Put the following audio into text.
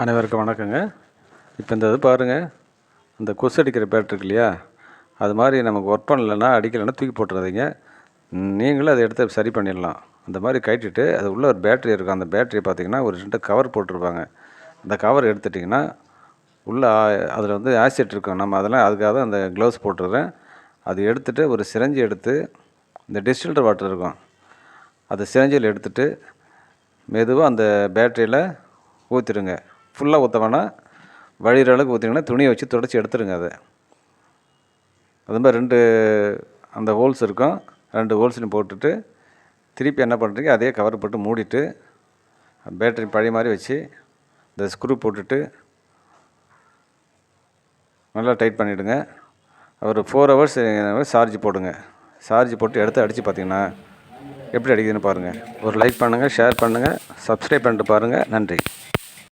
அனைவருக்கும் வணக்கங்க. இப்போ இந்த இது பாருங்கள், இந்த கொசு அடிக்கிற பேட் இருக்கு இல்லையா, அது மாதிரி நமக்கு ஒர்க் பண்ணலைன்னா அடிக்கலைன்னா தூக்கி போட்டுறாதீங்க. நீங்களும் அதை எடுத்து சரி பண்ணிடலாம். அந்த மாதிரி கட்டிட்டு அது உள்ளே ஒரு பேட்ரி இருக்கும். அந்த பேட்டரியை பார்த்தீங்கன்னா ஒரு 2 கவர் போட்டிருப்பாங்க. அந்த கவர் எடுத்துட்டிங்கன்னா உள்ளே அதில் வந்து ஆசிட் இருக்கும். நம்ம அதெல்லாம் அதுக்காக தான் அந்த க்ளவுஸ் போட்டுடுறேன். அது எடுத்துகிட்டு ஒரு சிரஞ்சி எடுத்து, இந்த டிஸ்டில்டு வாட்டர் இருக்கும், அதை சிரஞ்சியில் எடுத்துகிட்டு மெதுவாக அந்த பேட்டரியில் ஊற்றிடுங்க. ஃபுல்லாக ஊற்ற வேணாம், வழிகிற அளவுக்கு ஊற்றிங்கன்னா துணியை வச்சு துடைச்சி எடுத்துடுங்க. அது மாதிரி 2 அந்த ஹோல்ஸ் இருக்கும், 2 ஹோல்ஸ்லையும் போட்டுட்டு திருப்பி என்ன பண்ணுறீங்க, அதே கவர் போட்டு மூடிட்டு பேட்டரி பழைய மாதிரி வச்சு இந்த ஸ்க்ரூ போட்டுட்டு நல்லா டைட் பண்ணிவிடுங்க. ஒரு 4 ஹவர்ஸ் சார்ஜ் போடுங்க. சார்ஜ் போட்டு எடுத்து அடித்து பார்த்தீங்கன்னா எப்படி அடிக்குதுன்னு பாருங்கள். ஒரு லைக் பண்ணுங்கள், ஷேர் பண்ணுங்கள், சப்ஸ்கிரைப் பண்ணிட்டு பாருங்கள். நன்றி.